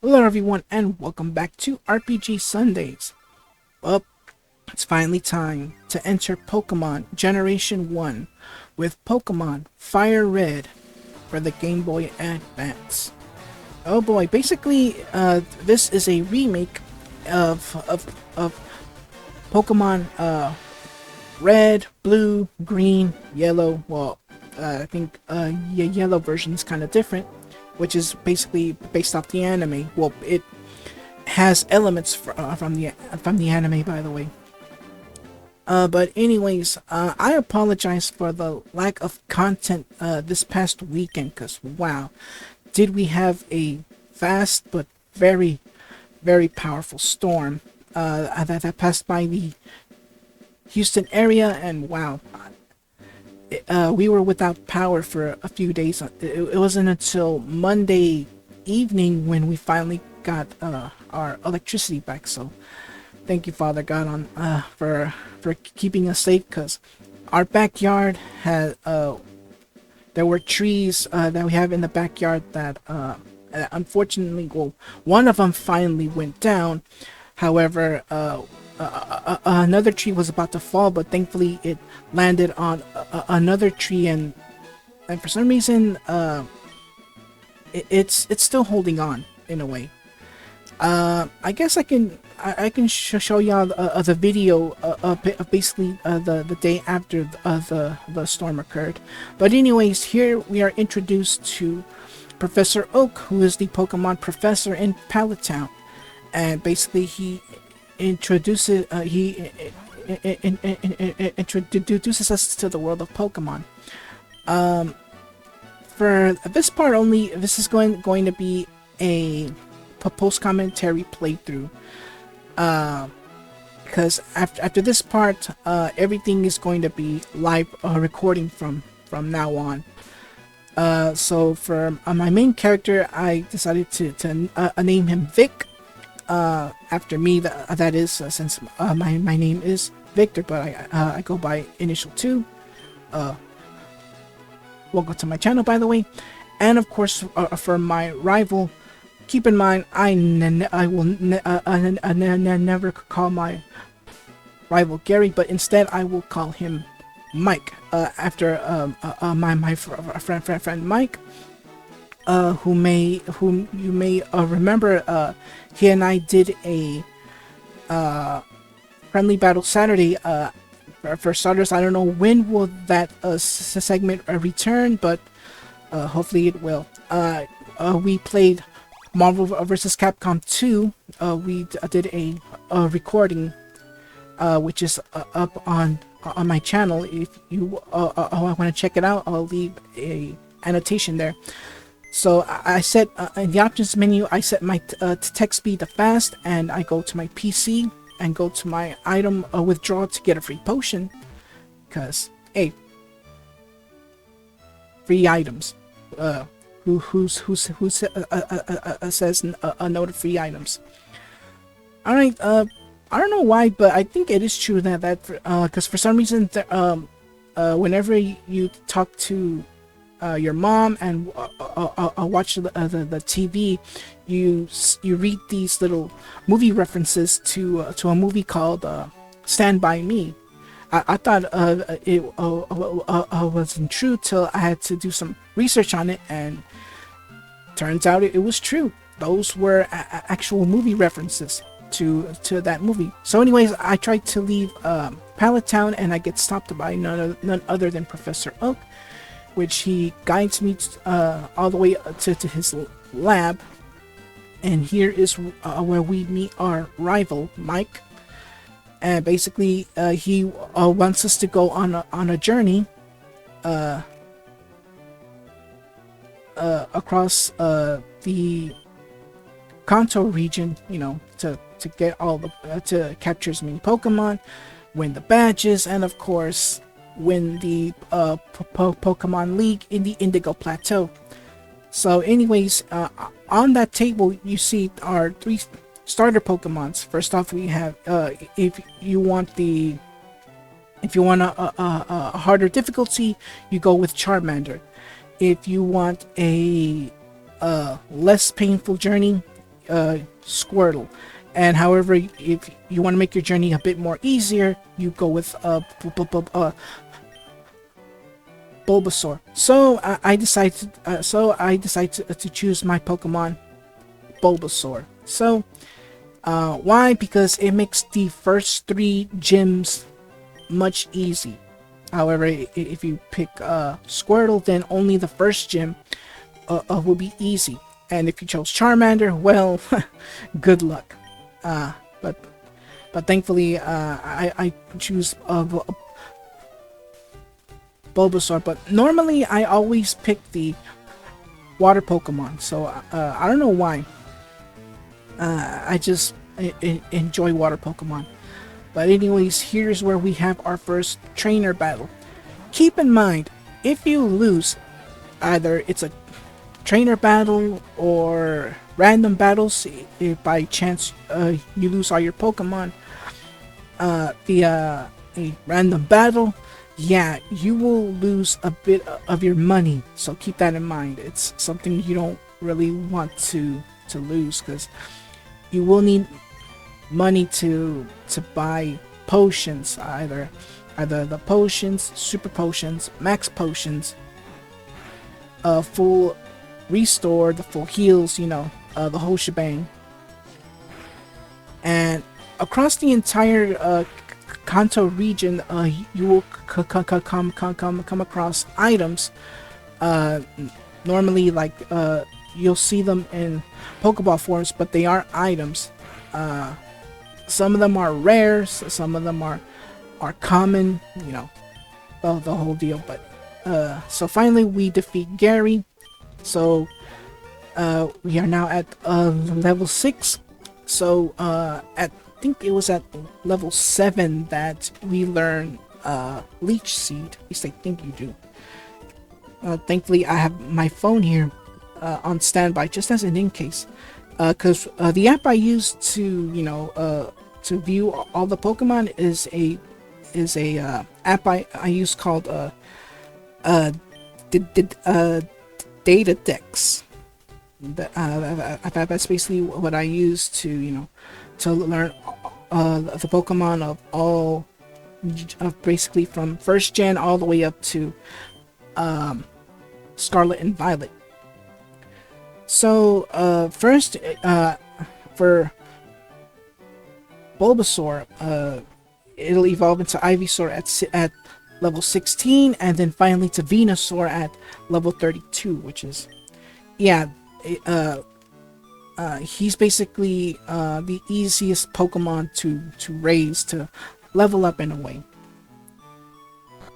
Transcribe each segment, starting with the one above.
Hello everyone and welcome back to RPG Sundays. Well, it's finally time to enter Pokemon Generation 1 with Pokemon FireRed for the Game Boy Advance. Oh boy, basically this is a remake of Pokemon Red, Blue, Green, Yellow. Well, I think yellow version is kind of different, which is basically based off the anime. Well, it has elements from the anime, by the way. But anyways, I apologize for the lack of content this past weekend, cause wow, did we have a fast but very powerful storm that passed by the Houston area, and wow, we were without power for a few days. It wasn't until Monday evening when we finally got our electricity back. So thank you, Father God, for keeping us safe. Cause our backyard had there were trees that we have in the backyard that unfortunately, well, one of them finally went down. However, another tree was about to fall, but thankfully it landed on another tree, and for some reason, it's still holding on in a way. I guess I can show y'all the video of basically the day after the storm occurred. But anyways, here we are introduced to Professor Oak, who is the Pokemon professor in Pallet Town, and basically he introduces introduces us to the world of Pokemon. For this part only, this is going to be a post commentary playthrough. Because after this part, everything is going to be live recording from now on. So for my main character, I decided to name him Vic. After me, that is, since my name is Victor, but I go by initial 2. Welcome to my channel, by the way. And of course, for my rival, keep in mind, I will never call my rival Gary, but instead I will call him Mike, after my friend Mike, whom you may remember. He and I did a friendly battle Saturday. For starters, I don't know when will that segment return, but hopefully it will. We played Marvel vs. Capcom 2. We did a recording, which is up on my channel. If you want to check it out, I'll leave a annotation there. So I set in the options menu, I set my text speed to fast, and I go to my PC and go to my item withdrawal to get a free potion. Cause hey, free items. Who says a no to free items? All right. I don't know why, but I think it is true that because for some reason, whenever you talk to your mom and watch the TV, you read these little movie references to a movie called Stand By Me. I thought it wasn't true till I had to do some research on it, and turns out it was true. Those were actual movie references to that movie. So anyways, I tried to leave Pallet Town, and I get stopped by none other than Professor Oak, which he guides me all the way to his lab. And here is where we meet our rival, Mike. And basically, he wants us to go on a journey across the Kanto region, to get all the to capture as many Pokemon, win the badges, and of course win the Pokemon League in the Indigo Plateau. So anyways, on that table you see our 3 starter Pokemons. First off, we have if you want a harder difficulty, you go with Charmander. If you want a less painful journey, Squirtle. And however, if you want to make your journey a bit more easier, you go with Bulbasaur. So I decided to choose my Pokemon Bulbasaur. So why? Because it makes the first 3 gyms much easy. However, if you pick Squirtle, then only the first gym will be easy. And if you chose Charmander, well, good luck. But thankfully, I choose Bulbasaur. But normally, I always pick the water Pokemon. So I don't know why. I just enjoy water Pokemon. But anyways, here's where we have our first trainer battle. Keep in mind, if you lose, either it's a trainer battle or random battles, if by chance you lose all your Pokemon via a random battle, yeah, you will lose a bit of your money. So keep that in mind. It's something you don't really want to lose, because you will need money to buy potions, either the potions, super potions, max potions, full restore, the full heals, the whole shebang. And across the entire Kanto region, you will come across items. Normally, like you'll see them in Pokeball forms, but they are items. Some of them are rare, some of them are common, the whole deal. But so finally we defeat Gary. So we are now at level 6. So I think it was at level 7 that we learn Leech Seed. At least I think you do. Thankfully, I have my phone here on standby, just as an in case. Because the app I use to view all the Pokemon is a app I use called Data Dex. That's basically what I use to learn the Pokemon of all, basically from first gen all the way up to Scarlet and Violet. So first, for Bulbasaur, it'll evolve into Ivysaur at level 16, and then finally to Venusaur at level 32, which is, yeah, he's basically the easiest Pokemon to raise, to level up in a way.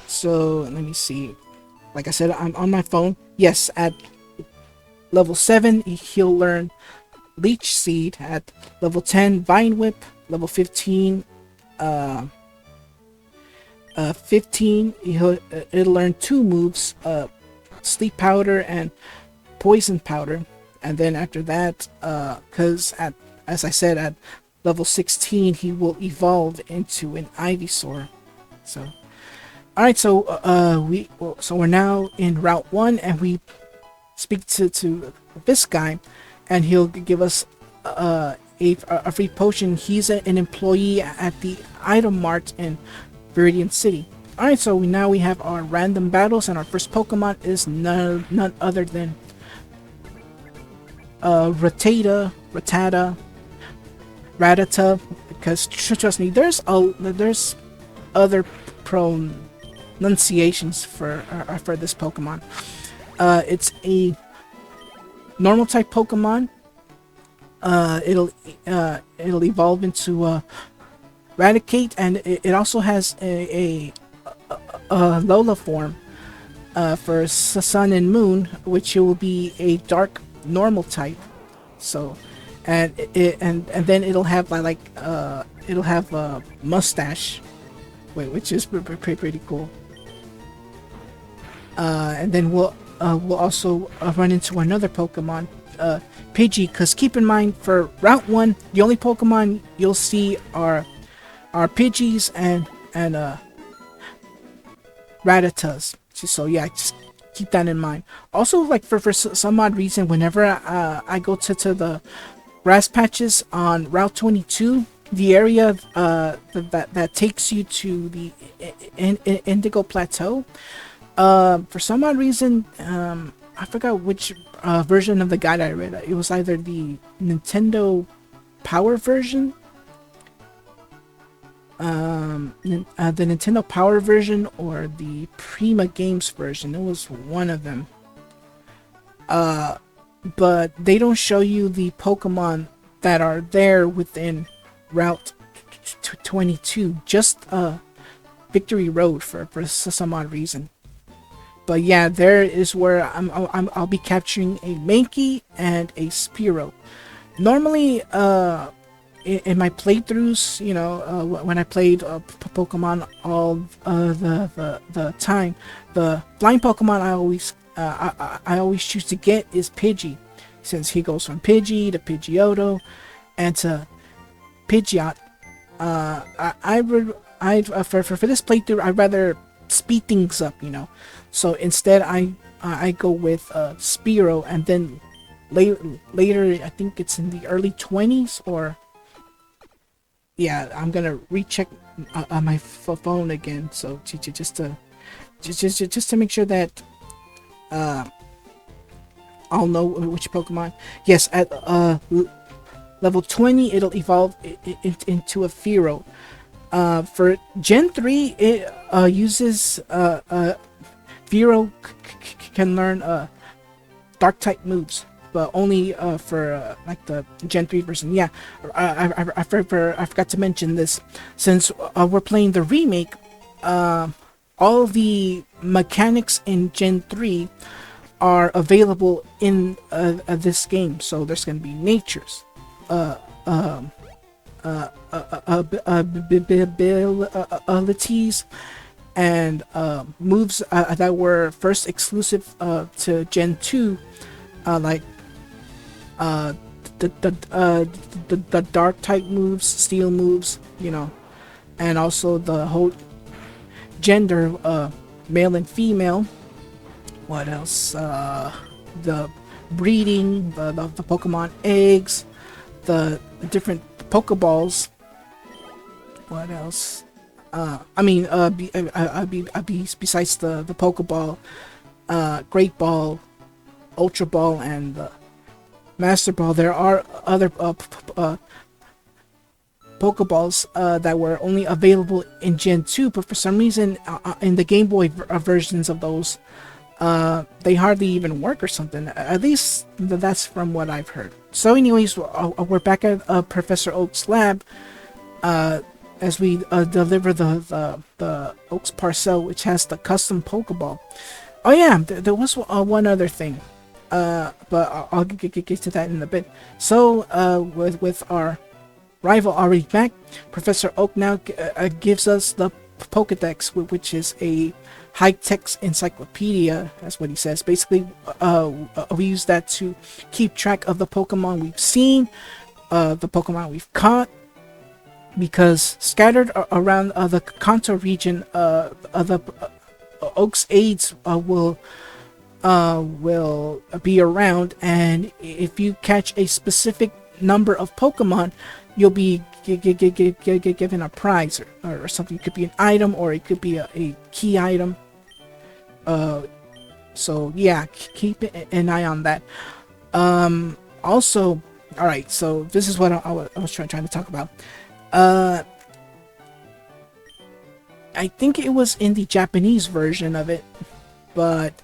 So let me see. Like I said, I'm on my phone. Yes, at level 7, he'll learn Leech Seed. At level 10, Vine Whip. Level 15, it'll learn 2 moves, Sleep Powder and Poison Powder. And then after that, because as I said, at level 16, he will evolve into an Ivysaur. So, all right. So we're now in Route 1, and we speak to this guy, and he'll give us a free potion. He's an employee at the item mart in Viridian City. Alright, so now we have our random battles, and our first Pokemon is none other than Rattata, because trust me, there's other pronunciations for this Pokemon. It's a normal type Pokemon. It'll evolve into Raticate, and it also has a Lola form for Sun and Moon, which will be a dark normal type. So, and then it'll have it'll have a mustache, which is pretty cool. And then we'll also run into another Pokemon, Pidgey, because keep in mind, for Route 1, the only Pokemon you'll see are Pidgeys and Rattatas. So yeah, just keep that in mind. Also, like for some odd reason, whenever I go to the grass patches on Route 22, the area that takes you to the Indigo Plateau. For some odd reason, I forgot which version of the guide I read. It was either the Nintendo Power version, the Nintendo Power version, or the Prima Games version. It was one of them. But they don't show you the Pokemon that are there within Route 22. Just Victory Road for some odd reason. But yeah, there is where I'll be capturing a Mankey and a Spearow. Normally, in my playthroughs, you know, when I played Pokemon all the time, the flying Pokemon I always choose to get is Pidgey, since he goes from Pidgey to Pidgeotto and to Pidgeot. For this playthrough, I'd rather speed things up, you know. So instead, I go with Spearow, and then later, I think it's in the early 20s, or yeah, I'm gonna recheck on my phone again, so just to make sure that I'll know which Pokemon. Yes, at level 20, it'll evolve into a Fearow. For Gen 3, it uses Fearow can learn Dark type moves, but only for like the Gen 3 version. Yeah, I forgot to mention this. Since we're playing the remake, all the mechanics in Gen 3 are available in this game. So there's going to be natures, abilities, and moves that were first exclusive to Gen 2, like the dark type moves, steel moves, you know, and also the whole gender, male and female. What else? The breeding, the Pokemon eggs, the different Pokeballs. What else? Besides the Pokeball, Great Ball, Ultra Ball, and Master Ball, there are other Pokeballs that were only available in Gen 2, but for some reason in the Game Boy versions of those, they hardly even work or something. At least that's from what I've heard. So anyways, we're back at Professor Oak's lab as we deliver the Oak's parcel, which has the custom Pokeball. Oh yeah, there was one other thing, but I'll get to that in a bit. So with our rival already back, Professor Oak now gives us the Pokedex, which is a high-tech encyclopedia. That's what he says. Basically, we use that to keep track of the Pokemon we've seen, the Pokemon we've caught, because scattered around the Kanto region, the Oak's aides will be around, and if you catch a specific number of Pokemon, you'll be given a prize or something. It could be an item, or it could be a key item. So yeah, keep an eye on that. Also, all right. So this is what I was trying to talk about. I think it was in the Japanese version of it, but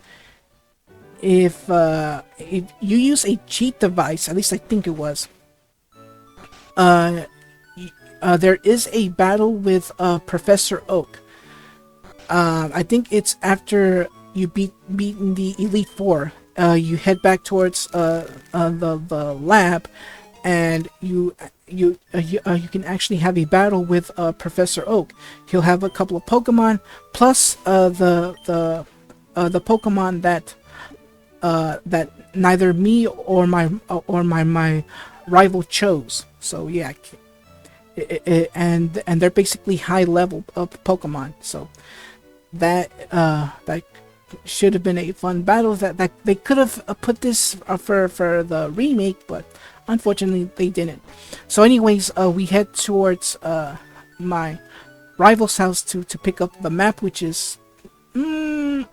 if you use a cheat device, at least I think it was, there is a battle with Professor Oak. I think it's after you beaten the Elite Four. You head back towards the lab, and you can actually have a battle with Professor Oak. He'll have a couple of Pokemon plus the Pokemon that neither me or my rival chose. So yeah, and they're basically high level Pokemon. So that should have been a fun battle. That they could have put this for the remake, but Unfortunately, they didn't. So anyways, we head towards my rival's house to pick up the map, which is 50-50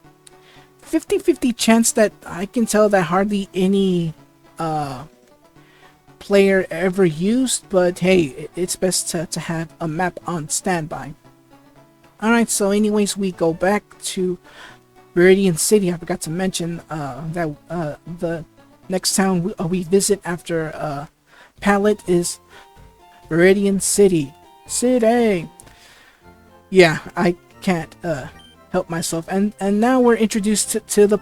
chance that I can tell that hardly any player ever used, but hey, it's best to have a map on standby. Alright, so anyways, we go back to Viridian City. I forgot to mention that the next town we visit after Pallet is Viridian City. Yeah, I can't help myself. And now we're introduced to the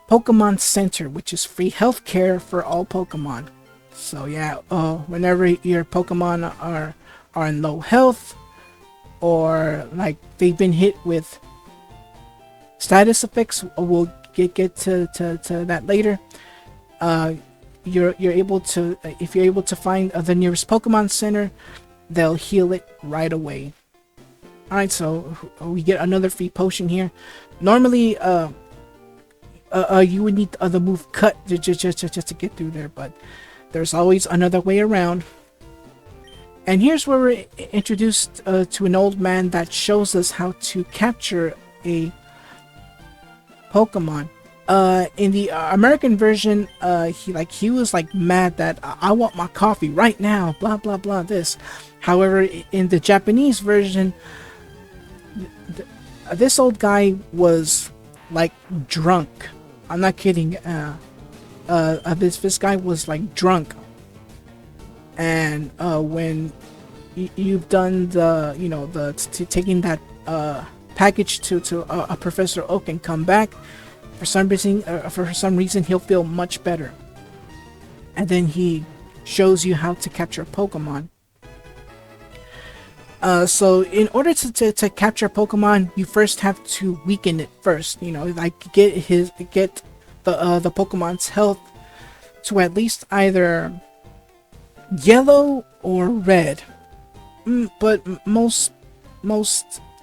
Pokemon Center, which is free healthcare for all Pokemon. So yeah, whenever your Pokemon are in low health, or like they've been hit with status effects, we'll get to that later. You're able to, if you're able to find the nearest Pokemon Center, they'll heal it right away. Alright, so we get another free potion here. Normally, you would need the move cut just to get through there, but there's always another way around. And here's where we're introduced to an old man that shows us how to capture a Pokemon. In the American version, he was like mad that I want my coffee right now, blah blah blah this. However, in the Japanese version, this old guy was like drunk. I'm not kidding. This guy was like drunk, and when you've done the taking that package to Professor Oak and come back, for some reason he'll feel much better, and then he shows you how to capture a Pokemon. So in order to capture a Pokemon, you first have to weaken it first. Like get the Pokemon's health to at least either yellow or red, but most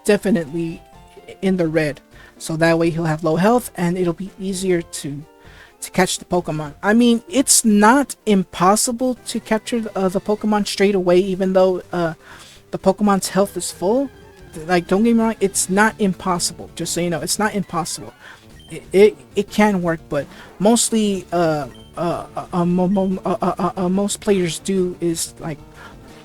definitely in the red. So that way he'll have low health, and it'll be easier to catch the Pokemon. I mean, it's not impossible to capture the Pokemon straight away, even though the Pokemon's health is full. Like, don't get me wrong, it's not impossible. Just so you know, it's not impossible. It can work, but mostly most players do is like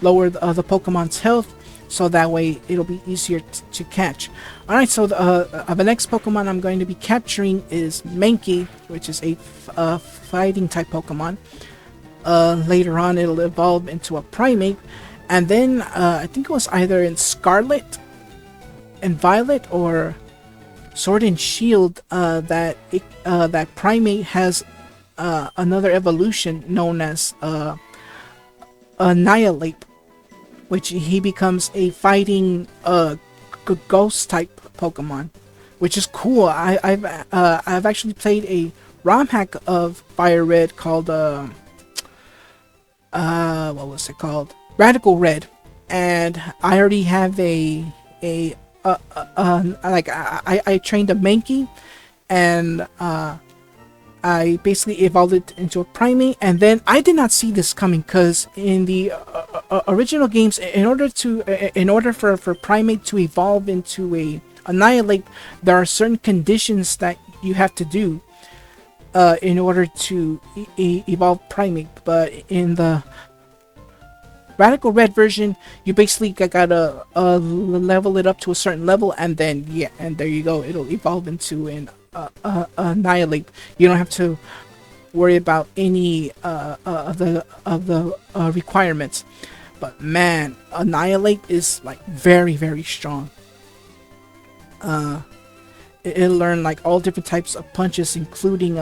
lower the Pokemon's health, so that way it'll be easier to catch. Alright, so the next Pokemon I'm going to be capturing is Mankey, which is a fighting type Pokemon. Later on it'll evolve into a Primate, and then I think it was either in Scarlet and Violet or Sword and Shield that Primate has another evolution known as Annihilate, which he becomes a fighting ghost type Pokemon, which is cool. I've actually played a ROM hack of FireRed called what was it called? Radical Red, and I already have I trained a Mankey, and I basically evolved it into a Primate. And then I did not see this coming, because in the original games, in order for Primate to evolve into a Annihilate, there are certain conditions that you have to do in order to evolve Primate. But in the Radical Red version, you basically gotta level it up to a certain level, and then and there you go, it'll evolve into an Annihilate. You don't have to worry about any of the requirements. But man, Annihilate is like very, very strong. It'll learn like all different types of punches, including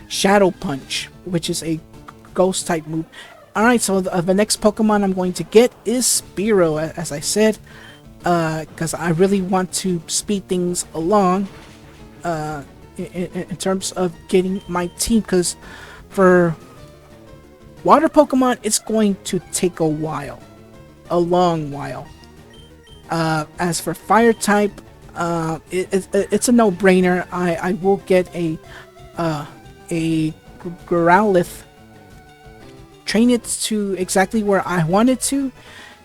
Shadow Punch, which is a ghost type move. Alright, so the next Pokemon I'm going to get is Spearow, as I said, because I really want to speed things along in terms of getting my team, because for water Pokemon, it's going to take a while, a long while. As for fire type, it's a no-brainer. I will get a Growlithe train it to exactly where I want it to,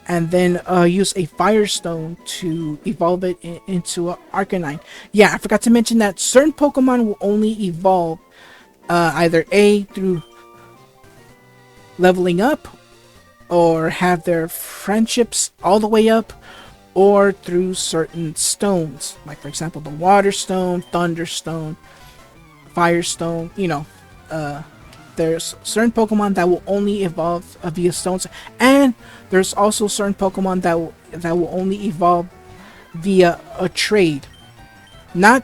and then use a Firestone to evolve it into an Arcanine. Yeah, I forgot to mention that certain Pokemon will only evolve either A, through leveling up, or have their friendships all the way up, or through certain stones. Like, for example, the Water Stone, Thunder Stone, Firestone, there's certain Pokemon that will only evolve via stones, and there's also certain Pokemon that will only evolve via a trade, not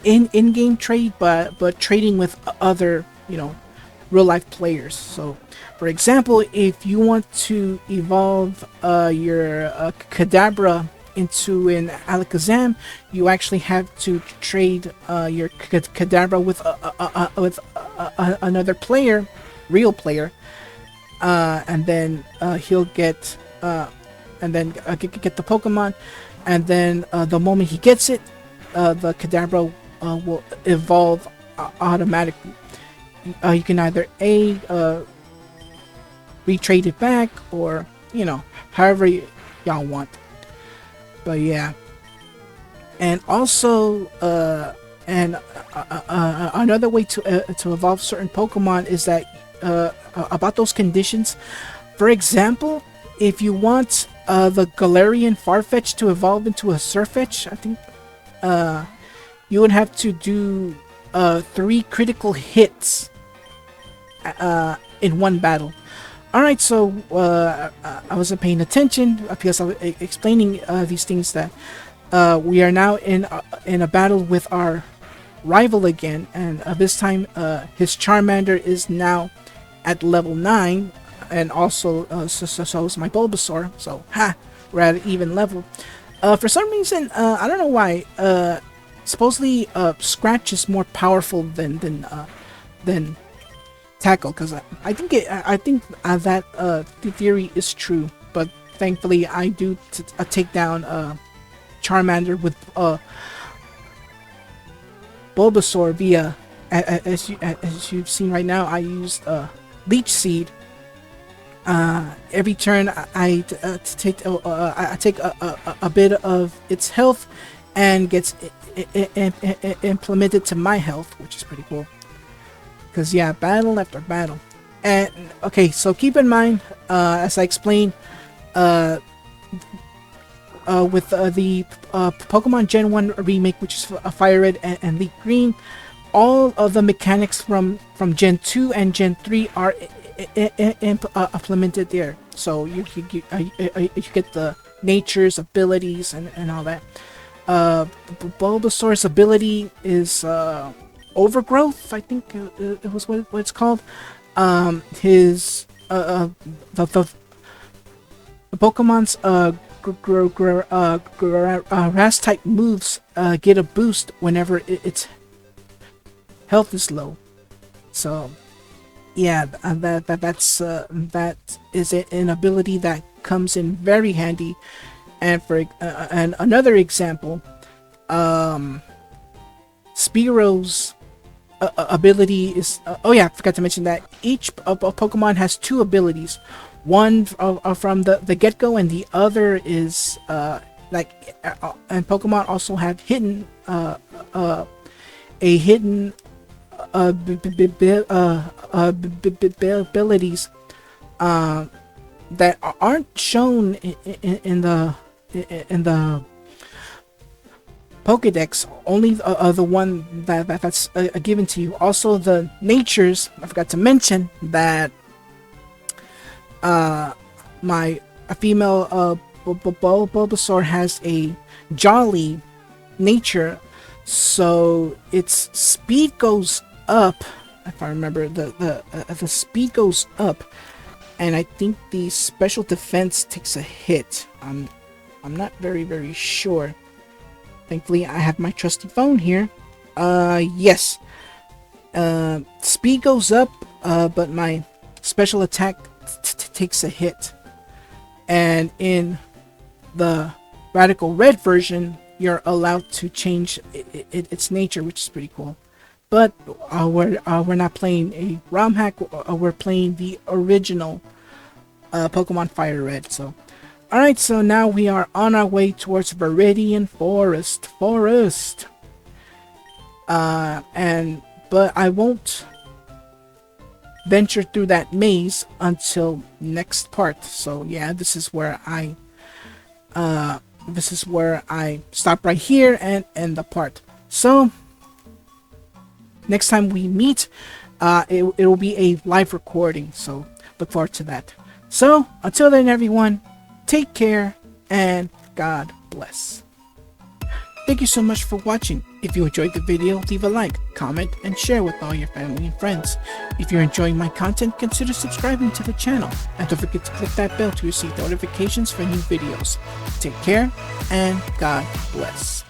in-game trade, but trading with other real life players. So, for example, if you want to evolve your Kadabra into an Alakazam, you actually have to trade your Kadabra with another player, real player, and then he'll get get the Pokemon, and then the moment he gets it, the Kadabra will evolve automatically. You can either retrade it back, or however y'all want. But yeah, and also another way to evolve certain Pokemon is that about those conditions. For example, if you want the Galarian Farfetch to evolve into a Sirfetch, I think you would have to do 3 critical hits in one battle. Alright, so I wasn't paying attention because I was explaining these things, that we are now in a battle with our rival again, and this time his Charmander is now at level 9, and also so is my Bulbasaur, so we're at an even level. For some reason, I don't know why, supposedly Scratch is more powerful than Tackle, because I think that the theory is true, but thankfully I do take down Charmander with Bulbasaur via, as you've seen right now, I used Leech Seed. Every turn I take a bit of its health and gets implemented to my health, which is pretty cool. Because yeah, battle after battle. And okay, so keep in mind, as I explained, with the Pokemon Gen 1 remake, which is FireRed and Leaf Green, all of the mechanics from Gen 2 and Gen 3 are implemented there. So you get the nature's abilities and all that. Bulbasaur's ability is Overgrowth, I think it was what it's called. His the Pokemon's grass type moves get a boost whenever its health is low. So yeah, that is an ability that comes in very handy. And for and another example, Spearow's ability is oh yeah, I forgot to mention that each Pokemon has 2 abilities. One from the get-go, and the other is and Pokemon also have hidden hidden abilities that aren't shown in the Pokedex, only the one that's given to you. Also, the natures, I forgot to mention that my female Bulbasaur has a jolly nature, so its speed goes up. If I remember, the speed goes up, and I think the special defense takes a hit. I'm not very sure. Thankfully, I have my trusty phone here. Yes. Speed goes up, but my special attack takes a hit. And in the Radical Red version, you're allowed to change its nature, which is pretty cool. but we're not playing a ROM hack. We're playing the original Pokemon FireRed. So, all right. So now we are on our way towards Viridian Forest. But I won't venture through that maze until next part. So yeah, this is where I stop right here and end the part. So next time we meet, it will be a live recording. So look forward to that. So until then, everyone, take care and God bless. Thank you so much for watching. If you enjoyed the video, leave a like, comment, and share with all your family and friends. If you're enjoying my content, consider subscribing to the channel. And don't forget to click that bell to receive notifications for new videos. Take care, and God bless.